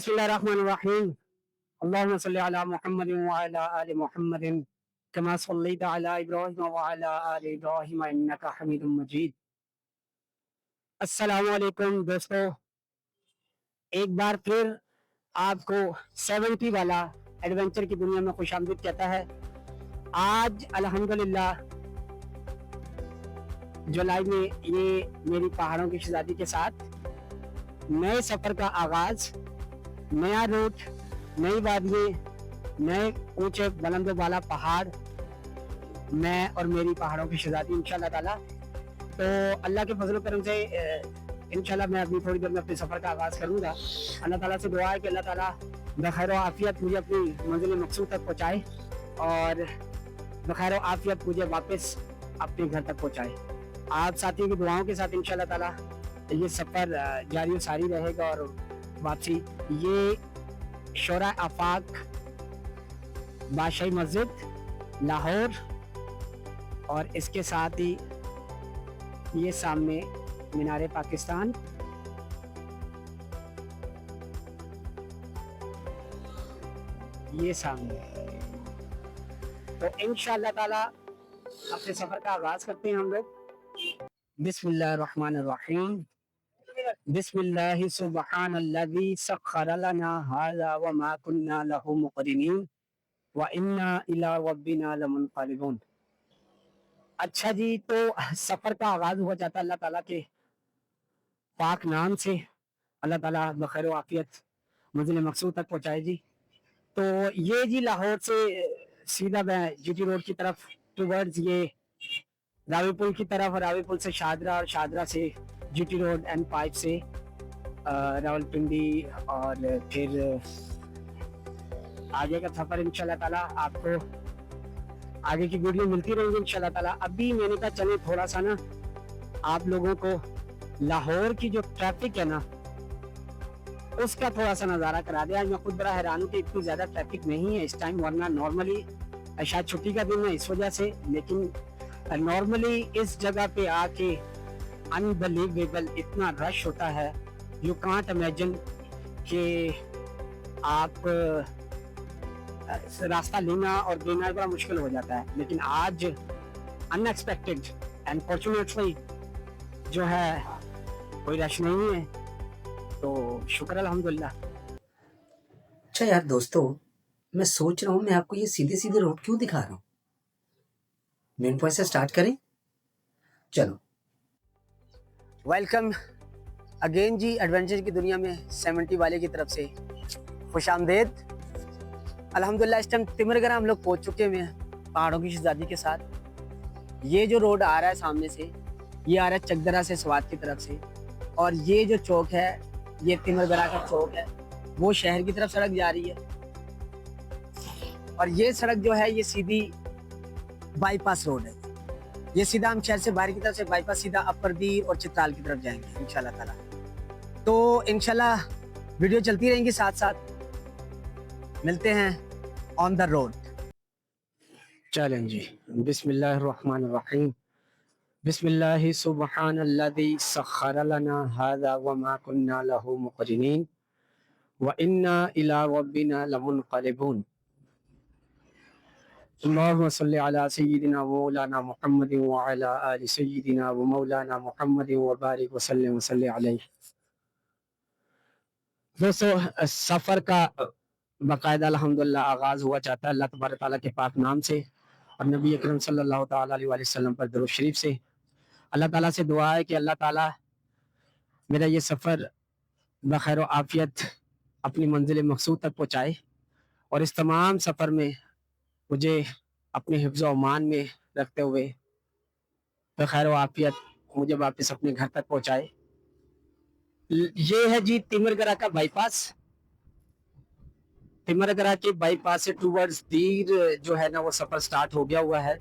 बिस्मिल्लाहिर्रहमानिर्रहीम। अल्लाहुम्मा सल्लि अला मुहम्मदिन व अला आलि मुहम्मदिन कमा सल्लैता अला इब्राहीम व अला आलि इब्राहीम इन्नका हमीदुम मजीद। अस्सलामु अलैकुम दोस्तों, एक बार फिर आपको 70 वाला एडवेंचर की दुनिया में खुशामदीद कहता है। आज अल्हम्दुलिल्लाह जुलाई में ये मेरी पहाड़ों की शहजादी के साथ नए सफ़र का आगाज़, नया रूट, नई वादियाँ, नए ऊंचे बुलंद वाला पहाड़, मैं और मेरी पहाड़ों की शहजादी इंशाल्लाह ताला। तो अल्लाह के फजल करम से इंशाल्लाह मैं अभी थोड़ी देर में अपने सफ़र का आगाज़ करूँगा। अल्लाह ताला से दुआ है कि अल्लाह ताला बखैर आफियत मुझे अपनी मंजिल मकसूद तक पहुँचाए और बखैर आफियत मुझे वापस अपने घर तक पहुँचाए। आप साथियों की दुआओं के साथ इंशाल्लाह ताला ये सफ़र जारी सारी रहेगा और वापसी ये शोरा आफाक बादशाही मस्जिद लाहौर और इसके साथ ही ये सामने मीनारे पाकिस्तान, ये सामने। तो इंशाअल्लाह ताला अपने सफर का आगाज करते हैं हम लोग। बिस्मिल्लाहिर्रहमानिर्रहीम। बिस्मिल्लाहि सुब्हानल्लज़ी सख्खर लना हाज़ा व मा कुन्ना लहू मुक़रिनीन व इन्ना इला रब्बिना लमुनक़लिबून। अच्छा जी, तो सफ़र का आगाज़ हुआ जाता है अल्लाह ताला के पाक नाम से। अल्लाह ताला बखैर आफियत मंजिल मकसूद तक पहुँचाए जी। तो ये जी लाहौर से सीधा मैं जीटी रोड की तरफ टूवर्ड्स ये रावीपुल की तरफ, रावीपुल से शाहदरा और शाहदरा से जीटी रोड एंड पाइप से रावलपिंडी और फिर आगे का सफर इंशाल्लाह ताला आपको आगे की वीडियो मिलती रहेगी इंशाल्लाह ताला। अभी मैंने कहा चले थोड़ा सा ना आप लोगों को लाहौर की जो ट्रैफिक है ना उसका थोड़ा सा नज़ारा करा दिया। मैं खुद बड़ा हैरान हूँ कि इतनी ज़्यादा ट्रैफिक नहीं है इस टाइम, वरना नॉर्मली शायद छुट्टी का दिन है इस वजह से, लेकिन नॉर्मली इस जगह पे आके अनबिलीवेबल इतना रश होता है, यू कांट इमेजिन कि आप रास्ता लेना और देना बड़ा मुश्किल हो जाता है। लेकिन आज अनएक्सपेक्टेड एंड फॉर्चुनेटली जो है कोई रश नहीं है, तो शुक्र अल्हम्दुलिल्लाह। अच्छा यार दोस्तों, मैं सोच रहा हूँ मैं आपको ये सीधे सीधे रोड क्यों दिखा रहा हूँ। मेन पॉइंट से स्टार्ट करें, चलो। वेलकम अगेन जी एडवेंचर की दुनिया में 70 वाले की तरफ से खुशामदेद। अल्हम्दुलिल्लाह इस टाइम तिमरगरा हम लोग पहुँच चुके हैं पहाड़ों की शहजादी के साथ। ये जो रोड आ रहा है सामने से, ये आ रहा है चकदरा से स्वात की तरफ से, और ये जो चौक है ये तिमरगरा का चौक है, वो शहर की तरफ सड़क जा रही है। और ये सड़क जो है ये सीधी बाईपास रोड है, ये सीधा हम शहर से बाहर की तरफ से बाईपास सीधा अपर-दीर और चित्राल की तरफ जाएंगे इंशाल्लाह ताला। तो इंशाल्लाह वीडियो चलती रहेंगी, साथ साथ मिलते हैं ऑन द रोड। चलें जी, बिस्मिल्लाहिर्रहमानिर्रहीम। बिस्मिल्लाहि सुब्हानल्लज़ी सख्खर लना हाज़ा व मा कुन्ना लहू मुक़रिनीन व इन्ना इला रब्बिना लमुनक़लिबून। अल्लाहुम्मा सल्लि अला सय्यिदिना व मौलाना मुहम्मदिन व अला आलि सय्यिदिना व मौलाना मुहम्मदिन व बारिक व सल्लि अलैहि। दोस्तों सफ़र का बाकायदा अल्हम्दुलिल्लाह आगाज़ हुआ जाता है अल्लाह तबारक तआला के पाक नाम से और नबी अकरम सल्लल्लाहु तआला अलैहि वसल्लम पर दुरूद शरीफ से। अल्लाह ताला से दुआ है कि अल्लाह ताला मेरा ये सफ़र बखैर आफियत अपनी मंजिल मकसूद तक पहुँचाए और इस तमाम सफ़र में मुझे अपने हिफ्ज़ व अमान में रखते हुए बखैर आफियत मुझे वापस अपने घर तक पहुँचाए। ये है जी तिमरगरा का बाईपास। तिमरगरा के बाईपास से टूवर्ड्स दीर जो है ना वो सफ़र स्टार्ट हो गया हुआ है,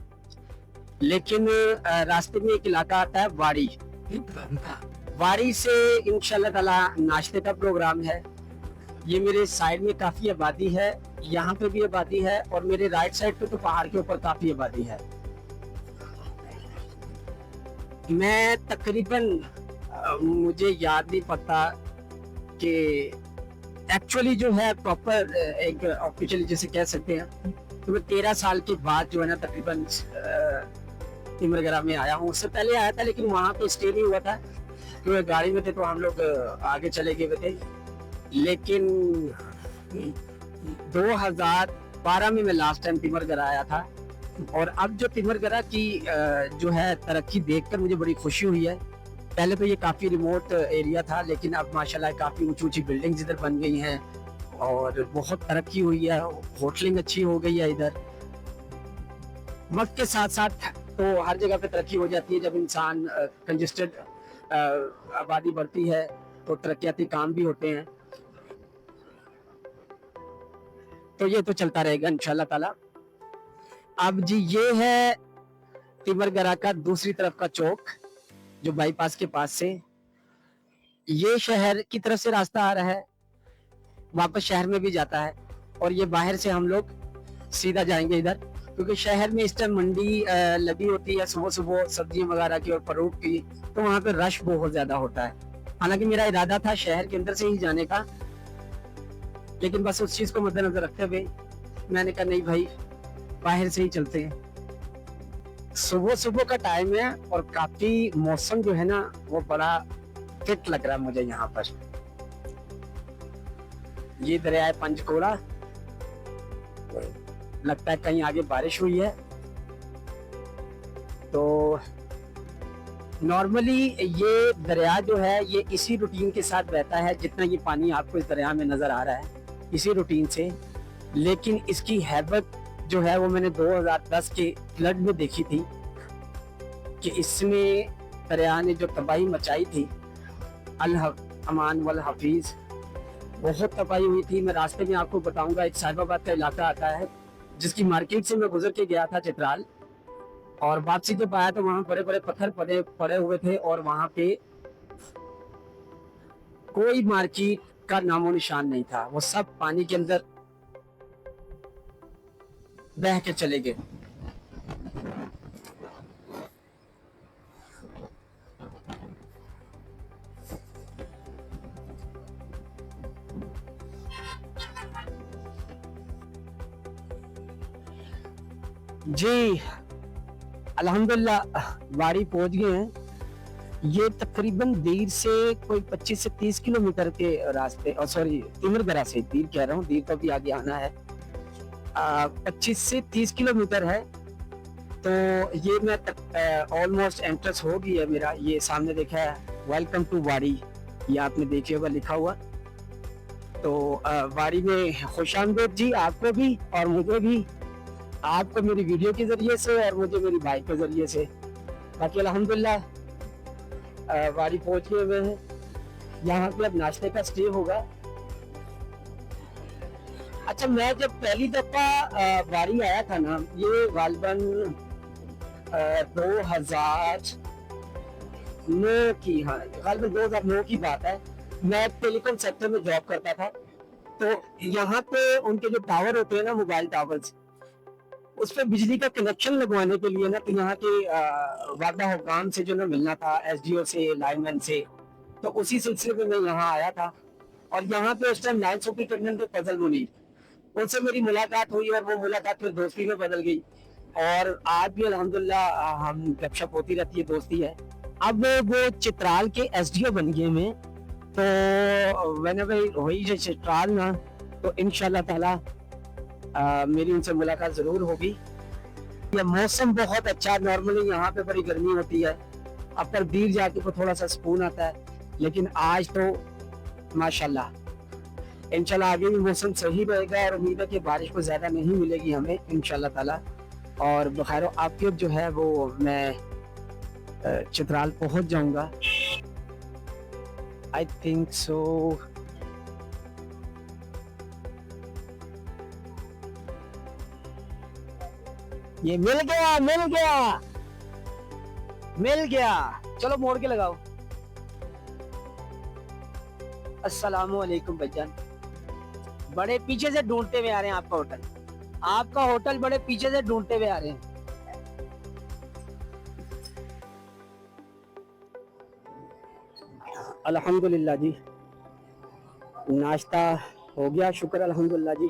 लेकिन रास्ते में एक इलाका आता है वाड़ी। वाड़ी से इंशाल्लाह ताला नाश्ते का प्रोग्राम है। ये मेरे साइड में काफ़ी आबादी है, यहाँ पे भी आबादी है और मेरे राइट साइड पे तो पहाड़ के ऊपर काफ़ी आबादी है। मैं तकरीबन मुझे याद नहीं पता कि एक्चुअली जो है प्रॉपर एक ऑफिशियली जैसे कह सकते हैं, तो मैं 13 साल के बाद जो है ना तकरीबन तिमरगरा में आया हूँ। उससे पहले आया था लेकिन वहाँ पे स्टे नहीं हुआ था, क्योंकि गाड़ी में थे तो हम लोग आगे चले गए थे। लेकिन 2012 में मैं लास्ट टाइम तिमरगरा आया था, और अब जो तिमरगरा की जो है तरक्की देखकर मुझे बड़ी खुशी हुई है। पहले तो ये काफी रिमोट एरिया था, लेकिन अब माशाल्लाह काफी ऊंची ऊंची बिल्डिंग्स इधर बन गई हैं और बहुत तरक्की हुई है, होटलिंग अच्छी हो गई है इधर। वक्त के साथ साथ तो हर जगह पे तरक्की हो जाती है, जब इंसान कंजेस्टेड आबादी बढ़ती है तो तरक्याती काम भी होते हैं, तो ये तो चलता रहेगा इंशाल्लाह ताला। अब जी ये है तिमरगरा का दूसरी तरफ का चौक, जो बाईपास के पास से ये शहर की तरफ से रास्ता आ रहा है, वापस शहर में भी जाता है, और ये बाहर से हम लोग सीधा जाएंगे इधर, क्योंकि शहर में इस टाइम मंडी लगी होती है सुबह सुबह सब्जियों वगैरह की और फ्रूट की, तो वहाँ पे रश बहुत ज्यादा होता है। हालांकि मेरा इरादा था शहर के अंदर से ही जाने का, लेकिन बस उस चीज को मद्देनजर रखते हुए मैंने कहा नहीं भाई, बाहर से ही चलते हैं। सुबह सुबह का टाइम है और काफी मौसम जो है ना वो बड़ा फिट लग रहा है मुझे यहाँ पर। ये दरिया है पंचकोड़ा, लगता है कहीं आगे बारिश हुई है। तो नॉर्मली ये दरिया जो है ये इसी रूटीन के साथ बहता है, जितना ये पानी आपको इस दरिया में नजर आ रहा है इसी रूटीन से। लेकिन इसकी हैबत जो है वो मैंने 2010 के फ्लड में देखी थी, कि इसमें दरिया ने जो तबाही मचाई थी, अल अमान वल हफीज, बहुत तबाही हुई थी। मैं रास्ते में आपको बताऊंगा, एक साहिबाबाद का इलाका आता है जिसकी मार्केट से मैं गुजर के गया था चित्राल, और वापसी जब आया तो वहां बड़े बड़े पत्थर पड़े हुए थे, और वहां पे कोई मार्केट का नामो निशान नहीं था, वो सब पानी के अंदर बह के चले गए। जी अल्हम्दुलिल्लाह वाड़ी पहुंच गए हैं। ये तकरीबन दीर से कोई 25 से 30 किलोमीटर के रास्ते, और सॉरी तिमरगरा से दीर कह रहा हूँ, दीर तो भी आगे आना है। 25 से 30 किलोमीटर है। तो ये मैं ऑलमोस्ट एंट्रेंस हो गई है मेरा। ये सामने देखा है वेलकम टू वाड़ी, ये आपने देखे होगा लिखा हुआ। तो वाड़ी में खुशामदीद जी आपको भी और मुझे भी, आपको मेरी वीडियो के जरिए से और मुझे मेरी बाइक के जरिए से। बाकी अल्हम्दुलिल्लाह वाड़ी पहुंच गए हुए हैं। यहाँ पे अब नाश्ते का स्टे होगा। अच्छा, मैं जब पहली दफा वाड़ी आया था ना, ये गालिबन 2009 की, हाँ गालिबन 2009 की बात है। मैं टेलीकॉम सेक्टर में जॉब करता था, तो यहाँ पे उनके जो टावर होते हैं ना, मोबाइल टावर्स, उस पर बिजली का कनेक्शन लगवाने के लिए ना, तो यहाँ के वादा हुकाम से जो ना मिलना था, एसडीओ से, लाइनमैन से, तो उसी सिलसिले में मैं यहाँ आया था। और यहाँ पे उस टाइम लाइन सुपरिटेंडेंट थे फजल मुनीर, उनसे मेरी मुलाकात हुई और वो मुलाकात फिर दोस्ती में बदल गई, और आज भी अल्हम्दुलिल्लाह हम गपशप होती रहती है, दोस्ती है। अब वो चित्राल के एसडीओ बन गए में, तो मैंने भाई वही जो चित्राल ना, तो इंशाल्लाह ताला मेरी उनसे मुलाकात जरूर होगी। ये मौसम बहुत अच्छा, नॉर्मली यहाँ पे बड़ी गर्मी होती है, अब पर दीर जाके तो थोड़ा सा सुकून आता है, लेकिन आज तो माशाल्लाह इंशाल्लाह आगे भी मौसम सही रहेगा, और उम्मीद है कि बारिश को ज्यादा नहीं मिलेगी हमें इंशाल्लाह ताला। और बखैर आफियत जो है वो मैं चित्राल पहुंच जाऊंगा, आई थिंक सो। ये मिल गया मिल गया मिल गया, चलो मोड़ के लगाओ। अस्सलामुअलैकुम भाईजान, बड़े पीछे से ढूंढते हुए आ रहे हैं आपका होटल, आपका होटल बड़े पीछे से ढूंढते हुए आ रहे हैं। अल्हम्दुलिल्लाह जी, नाश्ता हो गया, शुक्र अल्हम्दुलिल्लाह जी।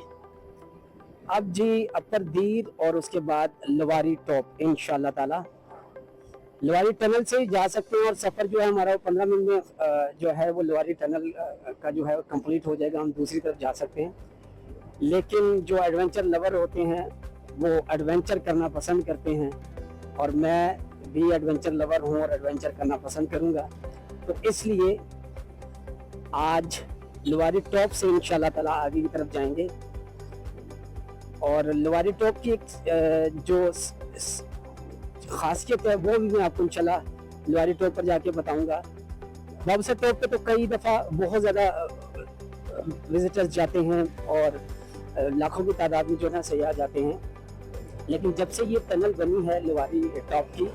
अब जी अपर दीर और उसके बाद लवारी टॉप इंशाल्लाह ताला। लवारी टनल से जा सकते हैं और सफ़र जो है हमारा 15 मिनट में जो है वो लवारी टनल का जो है कंप्लीट हो जाएगा, हम दूसरी तरफ जा सकते हैं। लेकिन जो एडवेंचर लवर होते हैं वो एडवेंचर करना पसंद करते हैं और मैं भी एडवेंचर लवर हूँ और एडवेंचर करना पसंद करूँगा, तो इसलिए आज लवारी टॉप से इंशाल्लाह ताला आगे की तरफ जाएंगे। और लवारी टॉप की एक जो खासियत है वो भी मैं आपको इंशाल्लाह लवारी टॉप पर जाके बताऊंगा। बाबसा टॉप पे तो कई दफ़ा बहुत ज़्यादा विजिटर्स जाते हैं और लाखों की तादाद में जो है सयाह जाते हैं, लेकिन जब से ये टनल बनी है लवारी टॉप की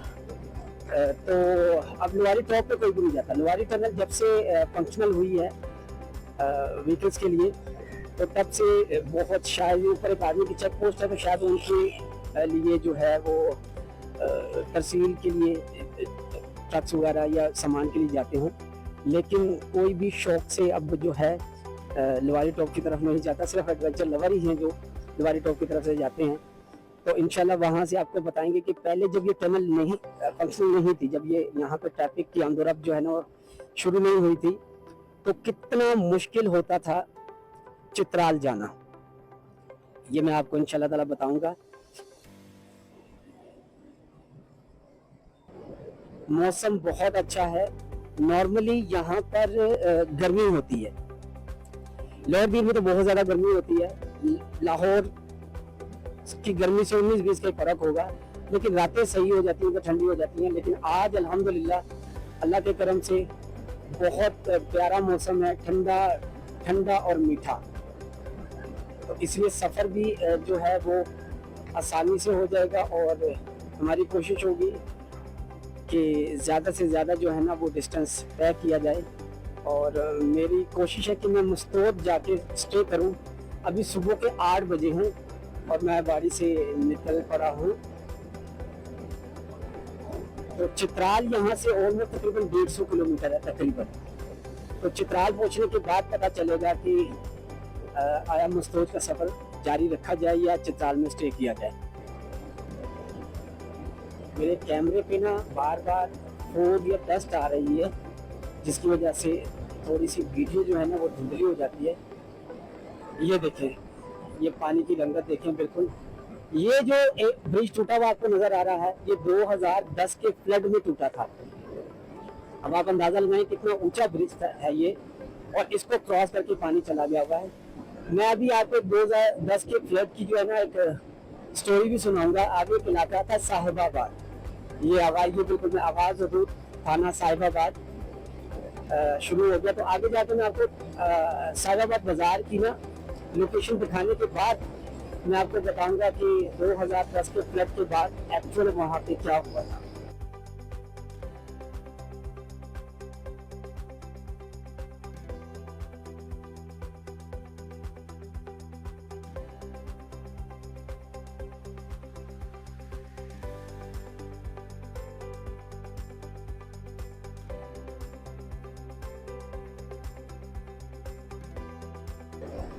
तो अब लवारी टॉप पे कोई भी नहीं जाता। लवारी टनल जब से फंक्शनल हुई है व्हीकल्स के लिए तो तब से बहुत, शायद ऊपर एक आर्मी की चेक पोस्ट है तो शायद उनके लिए जो है वो तरसील के लिए ट्रक्स वगैरह या सामान के लिए जाते हैं, लेकिन कोई भी शौक से अब जो है लवारी टॉप की तरफ नहीं जाता। सिर्फ एडवेंचर लवर ही हैं जो लवारी टॉप की तरफ से जाते हैं। तो इंशाल्लाह वहाँ से आपको बताएंगे कि पहले जब ये टनल नहीं फंक्शनल नहीं थी, जब ये यहाँ पे ट्रैफिक की आमदोरफ्त जो है ना शुरू नहीं हुई थी, तो कितना मुश्किल होता था चित्राल जाना, ये मैं आपको इंशाल्लाह ताला बताऊंगा। मौसम बहुत अच्छा है। नॉर्मली यहाँ पर गर्मी होती है, लाहौर में तो बहुत ज़्यादा गर्मी होती है। लाहौर की गर्मी से 19-20 का फर्क होगा, लेकिन रातें सही हो जाती हैं तो ठंडी हो जाती हैं। लेकिन आज अल्हम्दुलिल्लाह अल्लाह के करम से बहुत प्यारा मौसम है, ठंडा ठंडा और मीठा, तो इसलिए सफ़र भी जो है वो आसानी से हो जाएगा। और हमारी कोशिश होगी कि ज़्यादा से ज़्यादा जो है ना वो डिस्टेंस तय किया जाए। और मेरी कोशिश है कि मैं मुस्तोद जाके स्टे करूं। अभी सुबह के 8 बजे हैं और मैं बाड़ी से निकल पड़ा हूं। तो चित्राल यहाँ से ऑलमोस्ट तकरीबन 150 किलोमीटर है तकरीबन। तो चित्राल पहुँचने के बाद पता चलेगा कि आया मुस्तोद का सफ़र जारी रखा जाए या चित्राल में स्टे किया जाए। मेरे कैमरे पे ना बार बार फोग या डस्ट आ रही है, जिसकी वजह से थोड़ी सी वीडियो जो है ना वो धुंधली हो जाती है। ये देखें, ये पानी की रंगत देखें बिल्कुल। ये जो एक ब्रिज टूटा हुआ आपको नजर आ रहा है, ये 2010 के फ्लड में टूटा था। अब आप अंदाजा लगाएं कितना ऊंचा ब्रिज है ये, और इसको क्रॉस करके पानी चला गया हुआ है। मैं अभी आपको 2010 के फ्लड की जो है ना एक स्टोरी भी सुनाऊंगा। आगे एक इलाका था साहिबाबाद, ये आवाज़, ये बिल्कुल मैं आवाज़ हदूद थाना साहिबाबाद शुरू हो गया। तो आगे जाकर मैं आपको साहिबाबाद बाजार की ना लोकेशन दिखाने के बाद मैं आपको बताऊंगा कि 2010 के फ्लड के बाद एक्चुअल वहाँ पे क्या हुआ था।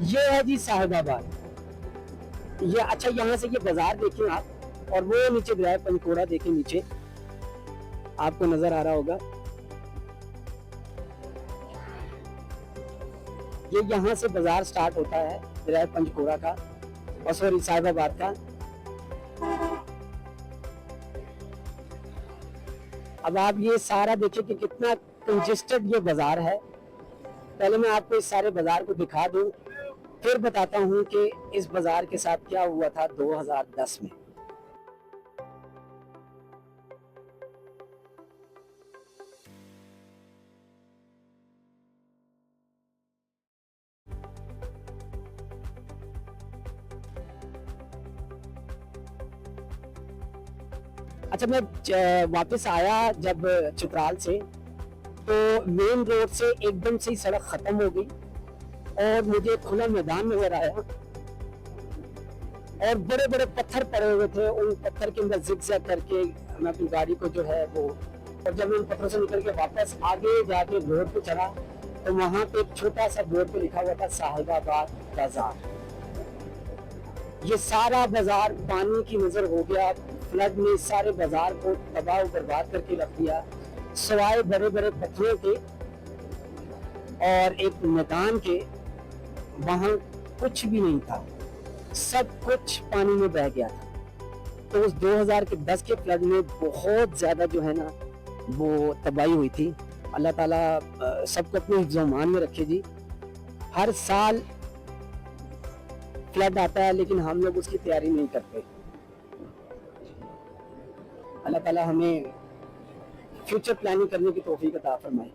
ये है जी साहिबाबाद। ये अच्छा, यहाँ से ये बाजार देखें आप, और वो नीचे दरिया पंचकोड़ा देखें, नीचे आपको नजर आ रहा होगा। ये यहाँ से बाजार स्टार्ट होता है दरिया पंचकोड़ा का, और सॉरी साहिबाबाद का। अब आप ये सारा देखिए कि कितना कंजेस्टेड ये बाजार है। पहले मैं आपको इस सारे बाजार को दिखा दूं, फिर बताता हूं कि इस बाजार के साथ क्या हुआ था 2010 में। अच्छा, मैं वापस आया जब चित्राल से, तो मेन रोड से एकदम से ही सड़क खत्म हो गई और मुझे खुला मैदान नजर आया और बड़े बड़े पत्थर पड़े हुए थे। उन पत्थर के अंदर जिगजैग करके मैं अपनी गाड़ी को जो है वो, और जब मैं उन पत्थरों से निकल के वापस आगे जाके रोड पे चढ़ा तो वहां पे एक छोटा सा बोर्ड पे लिखा हुआ था साहिबाबाद बाजार। ये सारा बाजार पानी की नजर हो गया, फ्लड ने सारे बाजार को तबाह बर्बाद करके रख दिया, सवाए बड़े बड़े पत्थरों के और एक मैदान के वहां कुछ भी नहीं था, सब कुछ पानी में बह गया था। तो उस 2010 के फ्लड में बहुत ज्यादा जो है ना वो तबाही हुई थी। अल्लाह ताला सबको अपने हिफ्ज़-ओ-मान में रखे जी। हर साल फ्लड आता है लेकिन हम लोग उसकी तैयारी नहीं करते। अल्लाह ताला हमें फ्यूचर प्लानिंग करने की तौफीक अता फरमाए।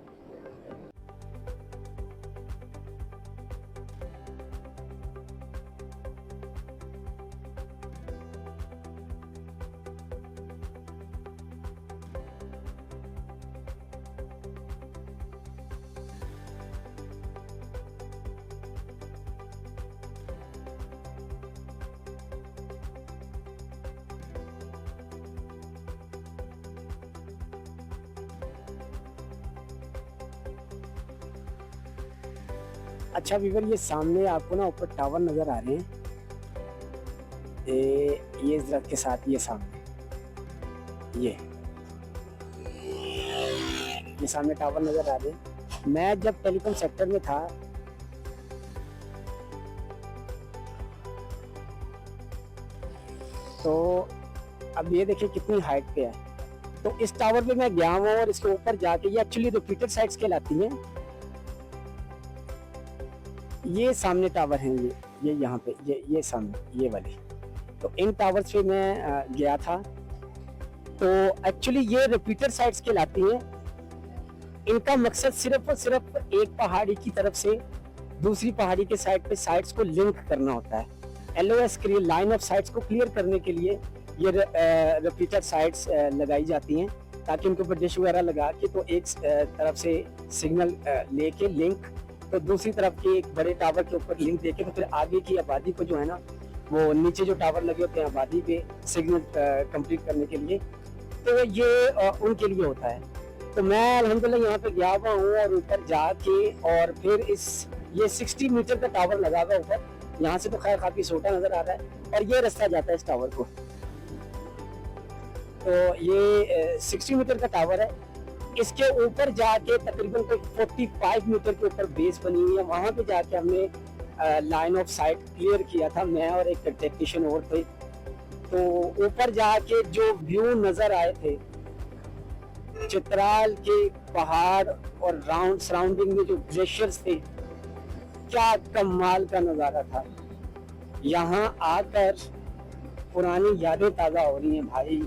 अच्छा वीवर, ये सामने आपको ना ऊपर टावर नजर आ रहे हैं, ये इस दरख्त के साथ, ये सामने ये सामने टावर नजर आ रहे हैं। मैं जब टेलीकॉम सेक्टर में था तो अब ये देखिए कितनी हाइट पे है। तो इस टावर पे मैं गया हूँ और इसके ऊपर जाके, ये एक्चुअली रिपीटेड साइट्स कहलाती हैं। ये सामने टावर हैं, ये यहाँ पे, ये सामने ये वाले। तो इन टावर्स पे मैं गया था। तो एक्चुअली ये रिपीटेड साइट्स कहलाती हैं। इनका मकसद सिर्फ और सिर्फ एक पहाड़ी की तरफ से दूसरी पहाड़ी के साइड पे साइट्स को लिंक करना होता है। LOS के लिए, लाइन ऑफ साइट्स को क्लियर करने के लिए ये रिपीटेड साइट्स लगाई जाती हैं, ताकि उनके ऊपर डिश वगैरह लगा के तो एक तरफ से सिग्नल लेके लिंक, तो दूसरी तरफ के एक बड़े टावर के ऊपर लिंक देके, तो फिर आगे की आबादी को जो है ना, वो नीचे जो टावर लगे होते हैं आबादी पे सिग्नल कंप्लीट करने के लिए, तो ये उनके लिए होता है। तो मैं अल्हम्दुलिल्लाह यहाँ पे गया हुआ हूँ और ऊपर जाके, और फिर ये 60 मीटर का टावर लगा हुआ ऊपर। यहाँ से तो खैर काफी छोटा नजर आ रहा है, और ये रास्ता जाता है इस टावर को। तो ये 60 मीटर का टावर है। इसके ऊपर जाके तकरीबन कोई 45 मीटर के ऊपर बेस बनी हुई है। वहां पे जाके हमने लाइन ऑफ साइट क्लियर किया था, मैं और एक टेक्नीशियन और थे। तो ऊपर जाके जो व्यू नजर आए थे, चित्राल के पहाड़ और राउंड सराउंडिंग में जो ग्लेशियर्स थे, क्या कमाल का नजारा था। यहाँ आकर पुरानी यादें ताजा हो रही हैं भाई,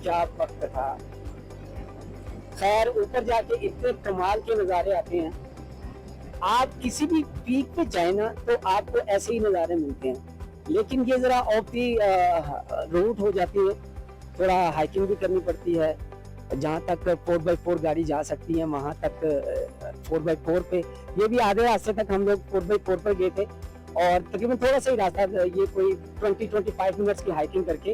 क्या वक्त था। खैर ऊपर जाके इतने कमाल के नज़ारे आते हैं, आप किसी भी पीक पे जाए ना तो आपको ऐसे ही नज़ारे मिलते हैं। लेकिन ये ज़रा ऑफ दी रूट हो जाती है, थोड़ा हाइकिंग भी करनी पड़ती है। जहाँ तक 4x4 गाड़ी जा सकती है वहाँ तक 4x4 पे, ये भी आधे रास्ते तक हम लोग 4x4 पर गए थे, और तकरीबन थोड़ा सा ही रास्ता, ये कोई 20-25 मिनट्स की हाइकिंग करके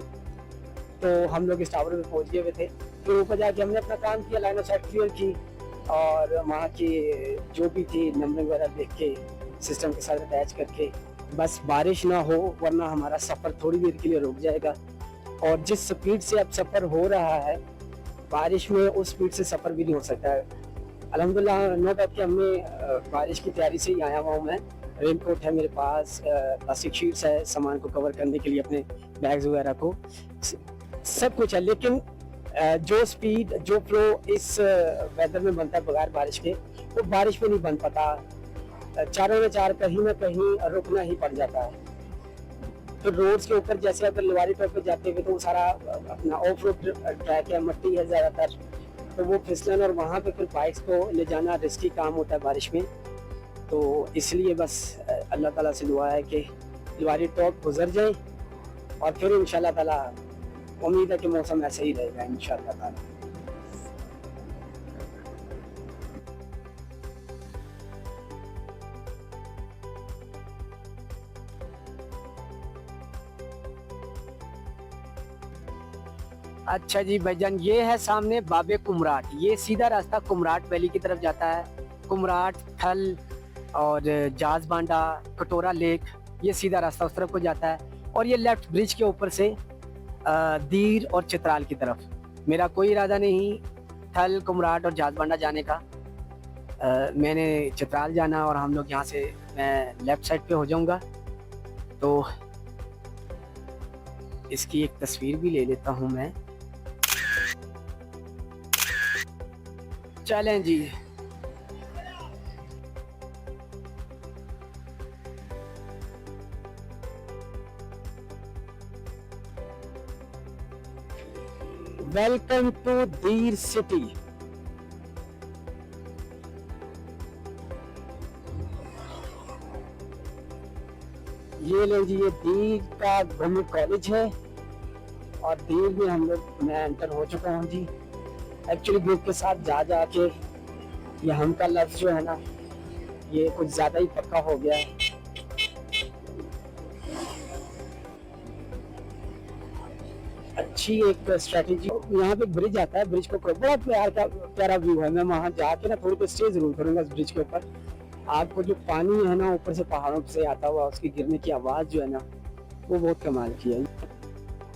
तो हम लोग इस टावर पे पहुँच गए हुए थे। फिर ऊपर जाके हमने अपना काम किया, लाइन ऑफ साइट क्लियर की, और वहाँ की जो भी थी नंबरिंग वगैरह देख के सिस्टम के साथ अटैच करके, बस बारिश ना हो वरना हमारा सफ़र थोड़ी देर के लिए रुक जाएगा। और जिस स्पीड से अब सफ़र हो रहा है, बारिश में उस स्पीड से सफ़र भी नहीं हो सकता है। अल्हम्दुलिल्लाह, नो डाउट कि हमने बारिश की तैयारी से ही आया हुआ हूँ मैं। रेनकोट है मेरे पास, प्लास्टिक शीट्स है सामान को कवर करने के लिए, अपने बैग्स वगैरह को, सब कुछ है। लेकिन जो स्पीड, जो फ्लो इस वेदर में बनता है बगैर बारिश के, वो बारिश में नहीं बन पाता। चारों में चार कहीं ना कहीं रुकना ही पड़ जाता है। तो रोड्स के ऊपर जैसे अगर लिवारी टॉप पे जाते हुए तो वो सारा अपना ऑफ रोड ट्रैक है, मट्टी है ज़्यादातर, तो वो फिसलन, और वहाँ पे फिर बाइक्स को ले जाना रिस्की काम होता है बारिश में। तो इसलिए बस अल्लाह ताला से दुआ है कि लिवारी टॉप गुजर जाए, और फिर इंशाल्लाह ताला उम्मीद है कि मौसम ऐसे ही रहेगा इंशाल्लाह ताला। अच्छा जी भाईजान, ये है सामने बाबे कुमराट। ये सीधा रास्ता कुमराट वैली की तरफ जाता है। कुमराट, थल और जाज बांडा, कटोरा लेक, ये सीधा रास्ता उस तरफ को जाता है। और ये लेफ्ट ब्रिज के ऊपर से दीर और चित्राल की तरफ। मेरा कोई इरादा नहीं थल, कुमराट और जाज बांडा जाने का। मैंने चित्राल जाना और हम लोग यहाँ से मैं लेफ्ट साइड पे हो जाऊँगा। तो इसकी एक तस्वीर भी ले लेता हूँ मैं। चलें जी। वेलकम टू दीर सिटी। ये ले जी, ये दीर का गवर्नमेंट कॉलेज है और दीर में हम लोग मैं एंटर हो चुका हूँ जी। एक्चुअली ग्रुप के साथ जा के ये हम का लफ्ज जो है ना, ये कुछ ज़्यादा ही पक्का हो गया है। अच्छी एक स्ट्रेटेजी। यहाँ पे ब्रिज आता है, ब्रिज को बड़ा प्यारा व्यू है। मैं वहाँ जाके ना थोड़ी देर स्टे जरूर करूँगा इस ब्रिज के ऊपर। आपको जो पानी है ना ऊपर से पहाड़ों से आता हुआ, उसकी गिरने की आवाज़ जो है ना, वो बहुत कमाल की है।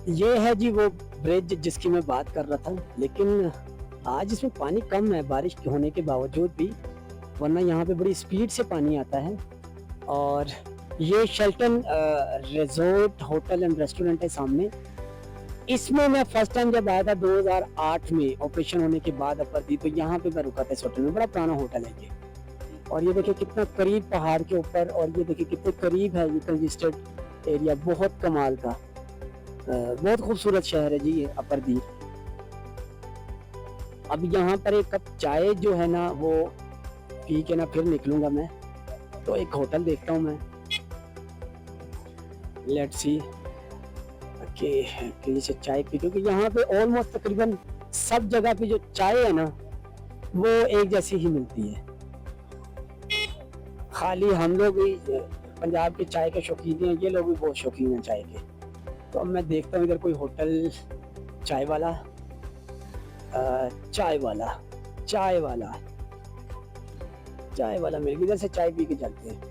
ये है जी वो ब्रिज जिसकी मैं बात कर रहा था, लेकिन आज इसमें पानी कम है बारिश होने के बावजूद भी, वरना यहाँ पे बड़ी स्पीड से पानी आता है। और ये Shelton resort hotel and restaurant है सामने। इसमें मैं फर्स्ट टाइम जब आया था 2008 में ऑपरेशन होने के बाद अपर दी, तो यहाँ पे मैं रुका था इस होटल में। बड़ा पुराना होटल है ये। और ये देखिए कितना करीब पहाड़ के ऊपर, और ये देखिए कितने करीब है ये कंजेस्टेड एरिया। बहुत कमाल का, बहुत खूबसूरत शहर है जी ये अपर दीर। अब यहाँ पर एक कप चाय जो है ना वो पी के ना फिर निकलूंगा मैं। तो एक होटल देखता हूँ मैं। लेट्स सी कि से चाय पी, क्योंकि यहाँ पे ऑलमोस्ट तकरीबन सब जगह पे जो चाय है ना वो एक जैसी ही मिलती है। खाली हम लोग भी पंजाब के चाय के शौकीन हैं, ये लोग भी बहुत शौकीन हैं चाय के। तो अब मैं देखता हूँ इधर कोई होटल चाय वाला चाय वाला मिल गया। इधर से चाय पी के चलते हैं।